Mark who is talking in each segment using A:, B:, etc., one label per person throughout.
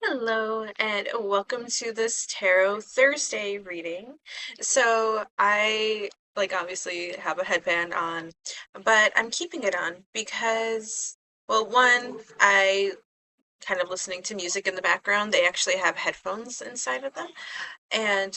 A: Hello, and welcome to this Tarot Thursday reading. So, I obviously have a headband on, but I'm keeping it on because, well, one, I kind of listening to music in the background. They actually have headphones inside of them, and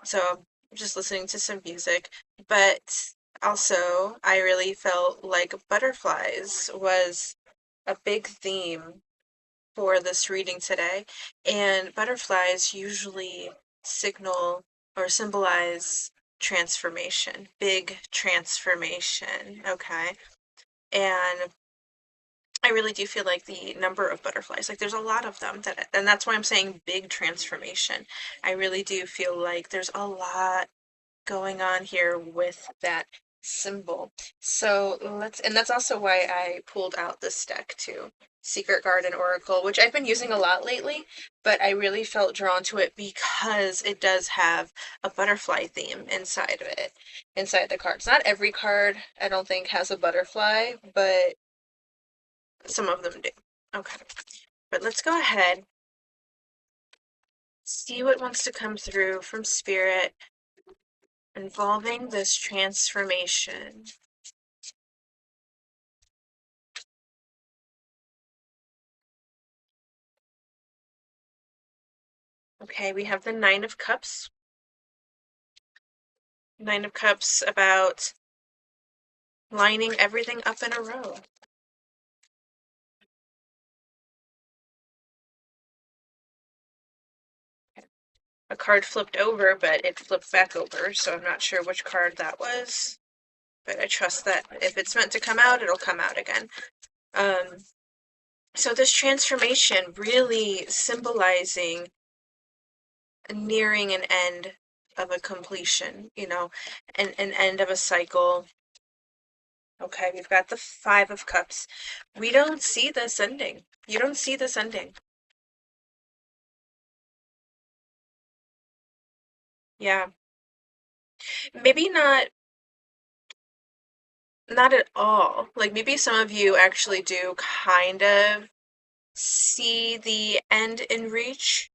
A: so I'm just listening to some music. But also, I really felt like butterflies was a big theme for this reading today, and butterflies usually signal or symbolize transformation, big transformation, okay? And I really do feel like the number of butterflies, like there's a lot of them and that's why I'm saying big transformation. I really do feel like there's a lot going on here with that symbol. So and that's also why I pulled out this deck too. Secret Garden Oracle, which I've been using a lot lately, but I really felt drawn to it because it does have a butterfly theme inside of it, inside the cards. Not every card, I don't think, has a butterfly, but some of them do. Okay, but let's go ahead, see what wants to come through from Spirit involving this transformation. Okay, we have the Nine of Cups. Nine of Cups about lining everything up in a row. A card flipped over, but it flipped back over, so I'm not sure which card that was. But I trust that if it's meant to come out, it'll come out again. So this transformation really symbolizing nearing an end of a completion, an end of a cycle. Okay, we've got the Five of Cups. We don't see this ending. You don't see this ending. Yeah. Maybe not at all. Like maybe some of you actually do kind of see the end in reach,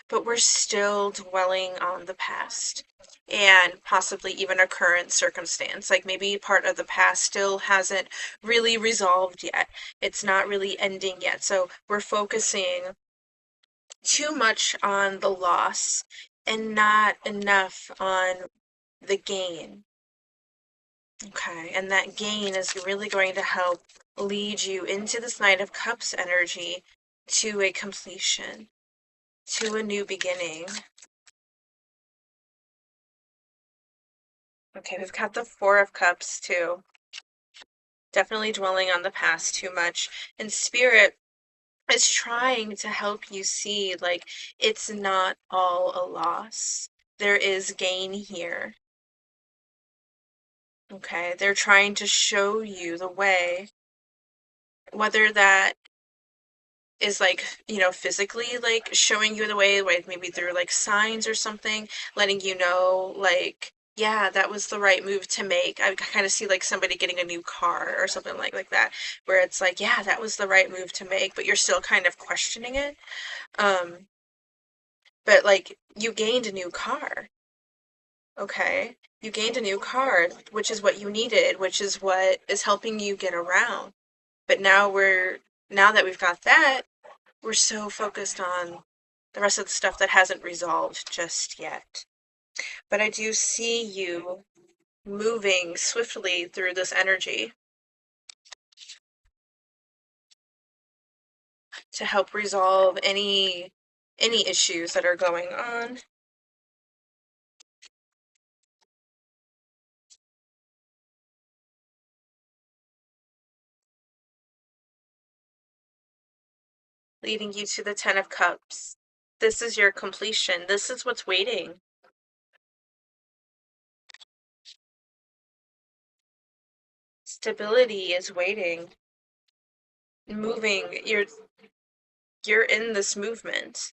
A: but we're still dwelling on the past and possibly even a current circumstance. Like maybe part of the past still hasn't really resolved yet. It's not really ending yet. So we're focusing too much on the loss and not enough on the gain. Okay, and that gain is really going to help lead you into this Knight of Cups energy to a completion, to a new beginning. Okay, we've got the Four of Cups too. Definitely dwelling on the past too much. And Spirit is trying to help you see, like, it's not all a loss. There is gain here. Okay, they're trying to show you the way, whether that is like, physically like showing you the way, like maybe through like signs or something, letting you know, like, yeah, that was the right move to make. I kind of see like somebody getting a new car or something like that, where it's like, yeah, that was the right move to make, but you're still kind of questioning it. Um, but like you gained a new car, okay? You gained a new car, which is what you needed, which is what is helping you get around. But now that we've got that, we're so focused on the rest of the stuff that hasn't resolved just yet. But I do see you moving swiftly through this energy to help resolve any issues that are going on. Leading you to the Ten of Cups. This is your completion. This is what's waiting. Stability is waiting. Moving. You're in this movement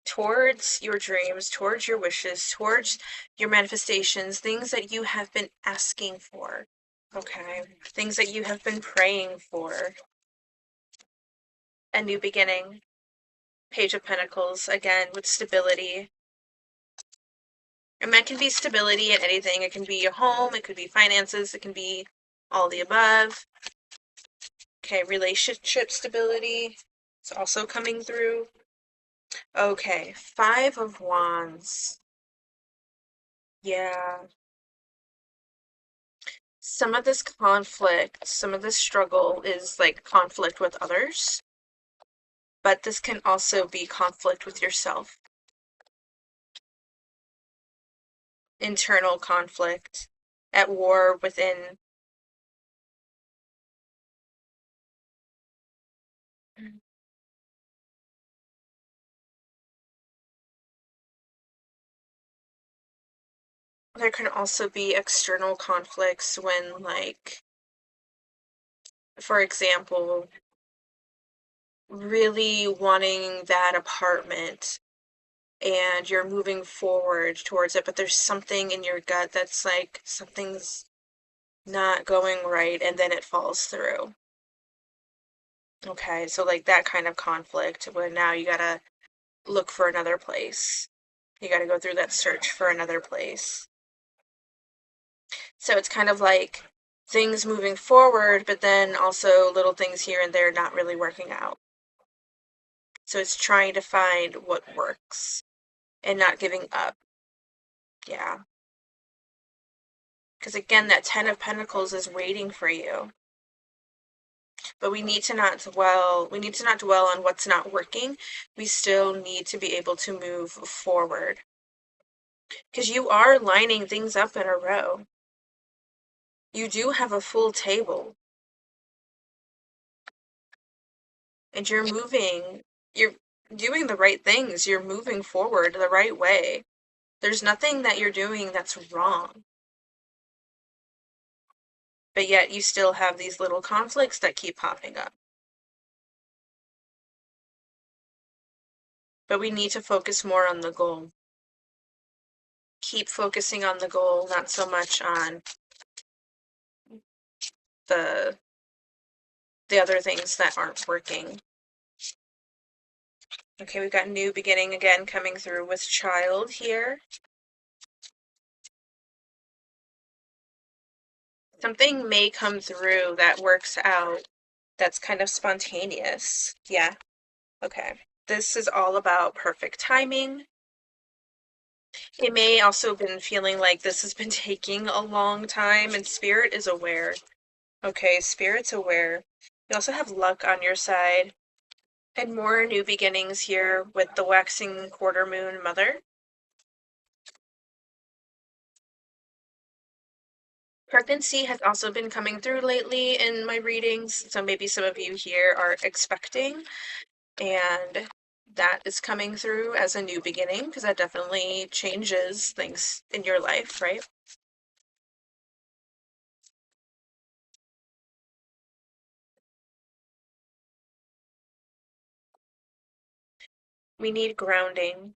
A: towards your dreams, towards your wishes, towards your manifestations, things that you have been asking for, okay? Things that you have been praying for. A new beginning. Page of Pentacles, again, with stability. And that can be stability in anything. It can be your home, it could be finances, it can be all the above. Okay, relationship stability. It's also coming through. Okay, Five of Wands. Yeah. Some of this conflict, some of this struggle is like conflict with others, but this can also be conflict with yourself. Internal conflict, at war within. There can also be external conflicts when, like, for example, really wanting that apartment and you're moving forward towards it, but there's something in your gut that's like something's not going right, and then it falls through. Okay, so like that kind of conflict where now you gotta look for another place. You gotta go through that search for another place. So it's kind of like things moving forward, but then also little things here and there not really working out. So it's trying to find what works and not giving up. Yeah. Because again, that Ten of Pentacles is waiting for you. But we need to not dwell on what's not working. We still need to be able to move forward. Because you are lining things up in a row. You do have a full table. And you're doing the right things. You're moving forward the right way. There's nothing that you're doing that's wrong. But yet you still have these little conflicts that keep popping up. But we need to focus more on the goal. Keep focusing on the goal, not so much on the other things that aren't working. Okay, we've got new beginning again coming through with child here. Something may come through that works out that's kind of spontaneous. Yeah. Okay. This is all about perfect timing. It may also have been feeling like this has been taking a long time, and Spirit is aware. Okay, Spirit's aware. You also have luck on your side. And more new beginnings here with the waxing quarter moon mother. Pregnancy has also been coming through lately in my readings, so maybe some of you here are expecting, and that is coming through as a new beginning because that definitely changes things in your life, right? We need grounding.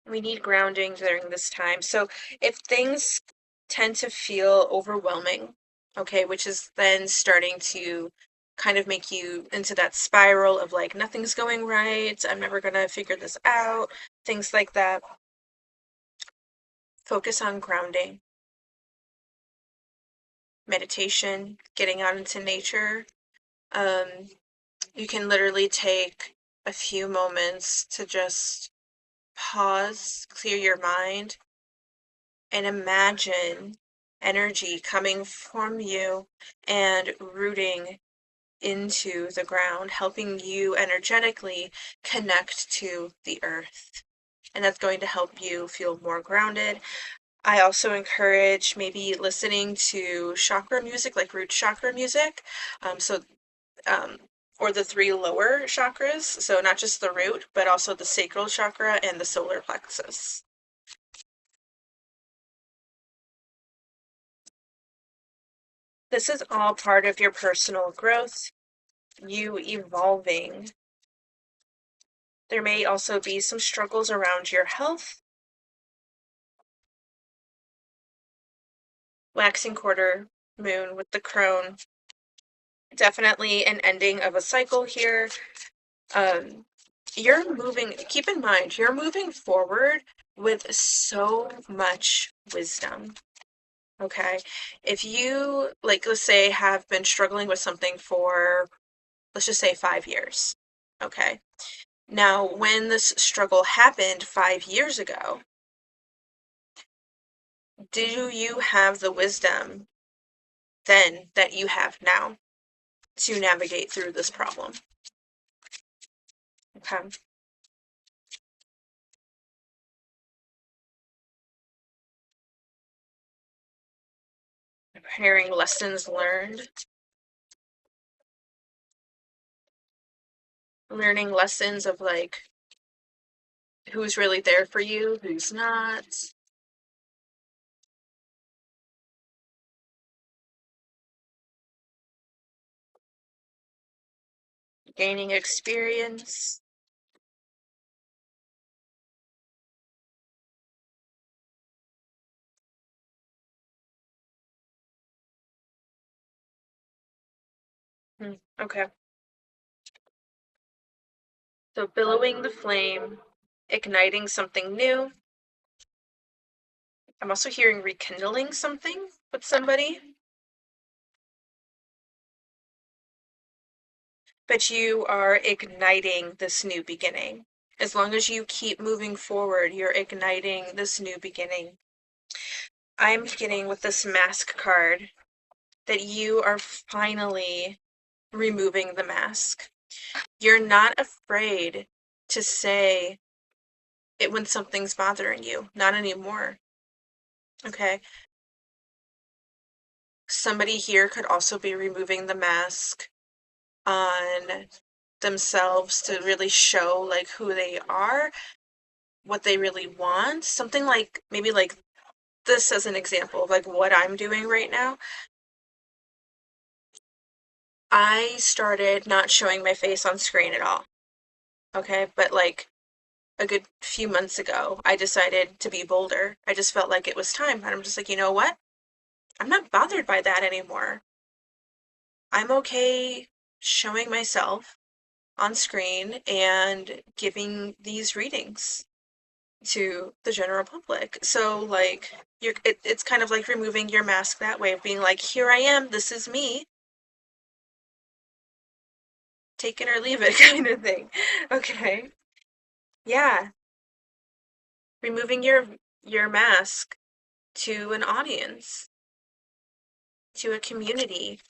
A: We need grounding during this time. So if things tend to feel overwhelming, okay, which is then starting to kind of make you into that spiral of like, nothing's going right, I'm never gonna figure this out, things like that. Focus on grounding, meditation, getting out into nature. You can literally take a few moments to just pause, clear your mind, and imagine energy coming from you and rooting into the ground, helping you energetically connect to the earth. And that's going to help you feel more grounded. I also encourage maybe listening to chakra music, like root chakra music. So, or the three lower chakras. So, not just the root, but also the sacral chakra and the solar plexus. This is all part of your personal growth, you evolving. There may also be some struggles around your health. Waxing quarter moon with the crone. Definitely an ending of a cycle here. Um, you're moving, keep in mind, you're moving forward with so much wisdom. Okay. If you, like, let's say, have been struggling with something for, let's just say, 5 years. Okay. Now, when this struggle happened 5 years ago, do you have the wisdom then that you have now to navigate through this problem? Okay. Hearing lessons learned, learning lessons of like who's really there for you, who's not, gaining experience. Okay. So billowing the flame, igniting something new. I'm also hearing rekindling something with somebody. But you are igniting this new beginning. As long as you keep moving forward, you're igniting this new beginning. I'm getting with this mask card that you are finally removing the mask. You're not afraid to say it when something's bothering you. Not anymore. Okay. Somebody here could also be removing the mask on themselves to really show like who they are, what they really want. Something like maybe like this as an example of like what I'm doing right now. I started not showing my face on screen at all. Okay, but like a good few months ago, I decided to be bolder. I just felt like it was time. And I'm just like, you know what? I'm not bothered by that anymore. I'm okay showing myself on screen and giving these readings to the general public. So like it's kind of like removing your mask that way of being like, here I am, this is me. Take it or leave it kind of thing. Okay. Yeah. Removing your mask to an audience, to a community,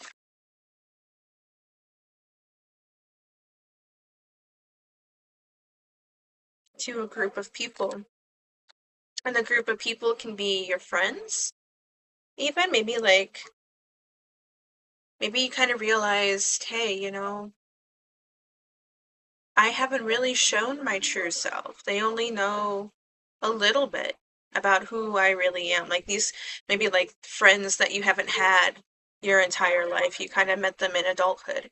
A: to a group of people. And the group of people can be your friends. Even maybe like maybe you kind of realized, hey, I haven't really shown my true self. They only know a little bit about who I really am. Like these maybe like friends that you haven't had your entire life. You kind of met them in adulthood.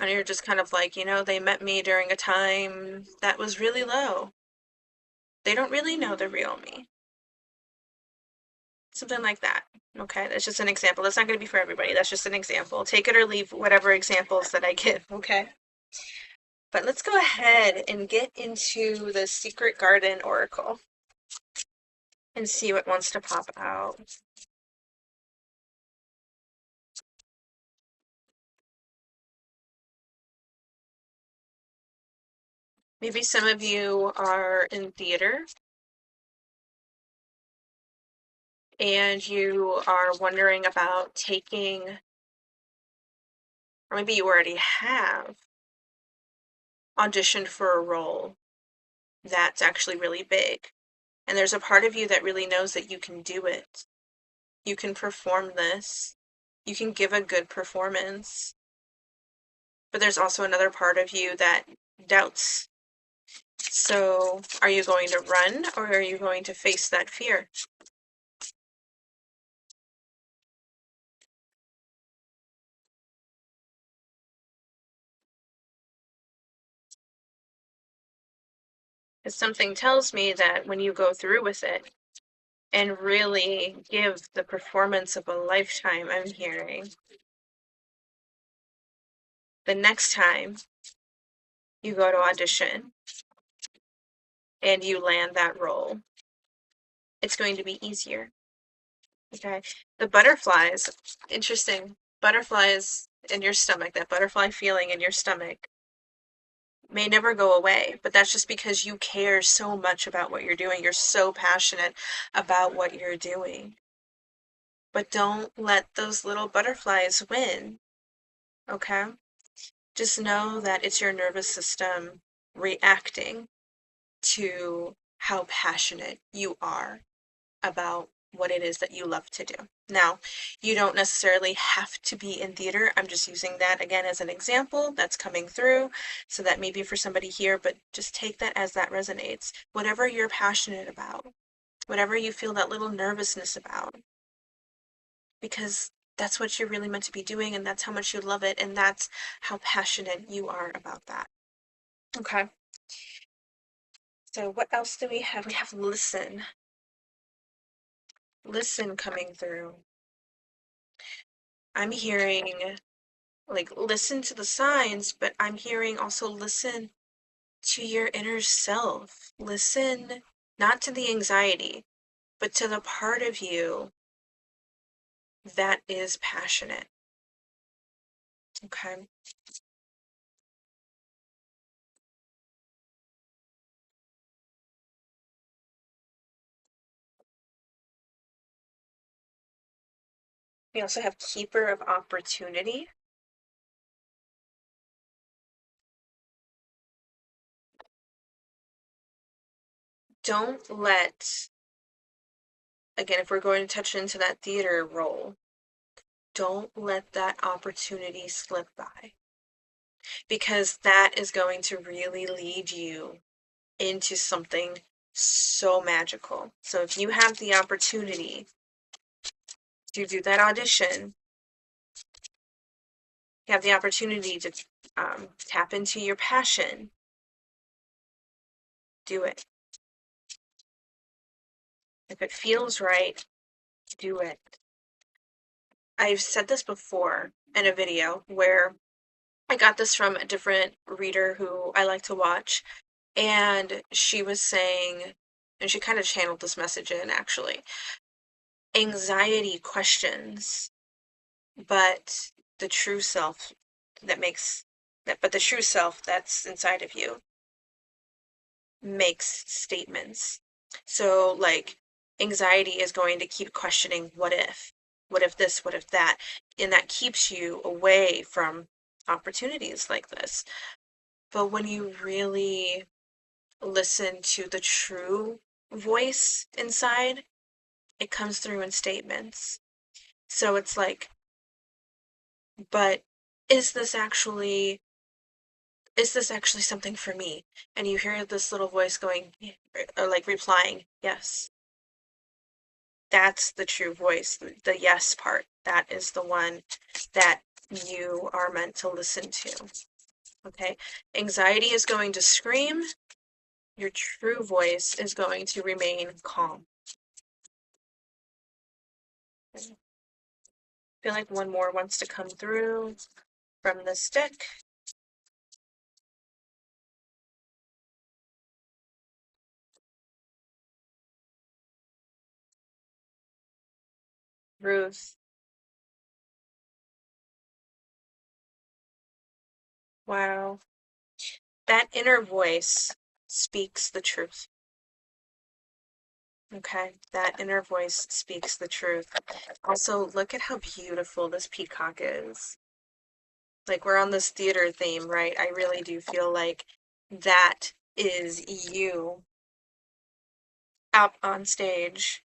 A: And you're just kind of like, they met me during a time that was really low. They don't really know the real me. Something like that. Okay, that's just an example. That's not going to be for everybody. That's just an example. Take it or leave whatever examples that I give, okay? But let's go ahead and get into the Secret Garden Oracle and see what wants to pop out. Maybe some of you are in theater and you are wondering about taking, or maybe you already have auditioned for a role that's actually really big. And there's a part of you that really knows that you can do it. You can perform this. You can give a good performance. But there's also another part of you that doubts. So, are you going to run or are you going to face that fear? Because something tells me that when you go through with it and really give the performance of a lifetime, I'm hearing, the next time you go to audition and you land that role, it's going to be easier. Okay. The butterflies, interesting. Butterflies in your stomach, that butterfly feeling in your stomach may never go away, but that's just because you care so much about what you're doing. You're so passionate about what you're doing. But don't let those little butterflies win, okay? Just know that it's your nervous system reacting to how passionate you are about what it is that you love to do. Now, you don't necessarily have to be in theater. I'm just using that again as an example that's coming through, so that maybe for somebody here, but just take that as that resonates. Whatever you're passionate about, whatever you feel that little nervousness about, because that's what you're really meant to be doing, and that's how much you love it, and that's how passionate you are about that. Okay. So what else do we have? We have listen. Listen coming through. I'm hearing like listen to the signs, but I'm hearing also listen to your inner self. Listen not to the anxiety, but to the part of you that is passionate. Okay. We also have keeper of opportunity. Don't let, again, if we're going to touch into that theater role, don't let that opportunity slip by, because that is going to really lead you into something so magical. So if you have the opportunity to do that audition, you have the opportunity to tap into your passion, do it. If it feels right, do it. I've said this before in a video where I got this from a different reader who I like to watch, and she was saying, and she kind of channeled this message in actually, anxiety questions, but the true self that makes that, but the true self that's inside of you makes statements. So, like, anxiety is going to keep questioning what if this, what if that, and that keeps you away from opportunities like this. But when you really listen to the true voice inside, it comes through in statements. So it's like, but is this actually is this actually something for me? And you hear this little voice going, or like replying, yes. That's the true voice, the yes part. That is the one that you are meant to listen to. Okay? Anxiety is going to scream. Your true voice is going to remain calm. I feel like one more wants to come through from the stick. Ruth. Wow. That inner voice speaks the truth. Okay, that inner voice speaks the truth. Also, look at how beautiful this peacock is. Like, we're on this theater theme, right? I really do feel like that is you out on stage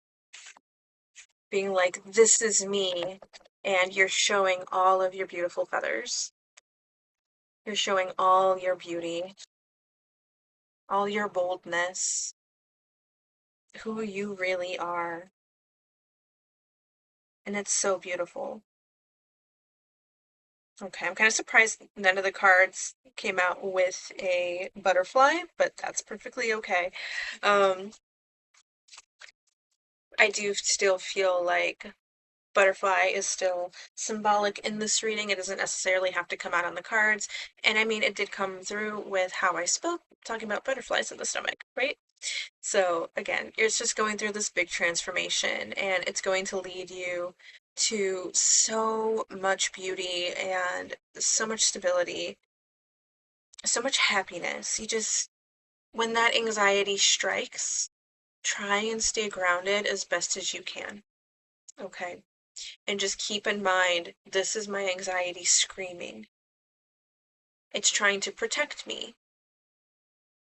A: being like, this is me, and you're showing all of your beautiful feathers. You're showing all your beauty, all your boldness, who you really are. And it's so beautiful. Okay, I'm kind of surprised none of the cards came out with a butterfly, but that's perfectly okay. I do still feel like butterfly is still symbolic in this reading. It doesn't necessarily have to come out on the cards. And I mean, it did come through with how I spoke, talking about butterflies in the stomach, right? So again, it's just going through this big transformation, and it's going to lead you to so much beauty and so much stability, so much happiness. You just, when that anxiety strikes, try and stay grounded as best as you can. Okay. And just keep in mind, this is my anxiety screaming. It's trying to protect me,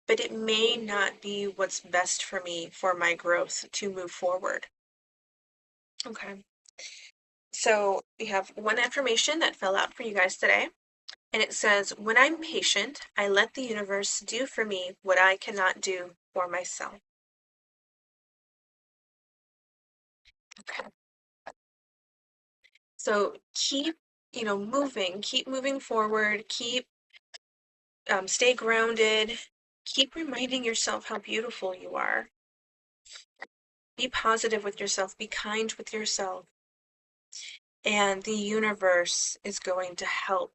A: but it may not be what's best for me for my growth to move forward. Okay. So we have one affirmation that fell out for you guys today. And it says, when I'm patient, I let the universe do for me what I cannot do for myself. Okay. So keep, moving, keep moving forward, stay grounded, keep reminding yourself how beautiful you are. Be positive with yourself, be kind with yourself, and the universe is going to help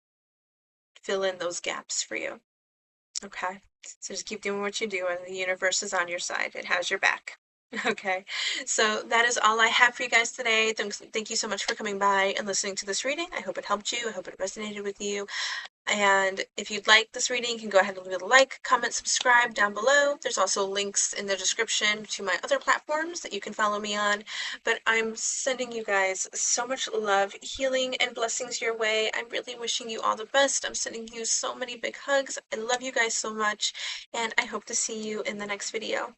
A: fill in those gaps for you. Okay? So just keep doing what you do, and the universe is on your side. It has your back. Okay, so that is all I have for you guys today. Thank you so much for coming by and listening to this reading. I hope it helped you. I hope it resonated with you. And if you'd like this reading, you can go ahead and leave a like, comment, subscribe down below. There's also links in the description to my other platforms that you can follow me on. But I'm sending you guys so much love, healing, and blessings your way. I'm really wishing you all the best. I'm sending you so many big hugs. I love you guys so much, and I hope to see you in the next video.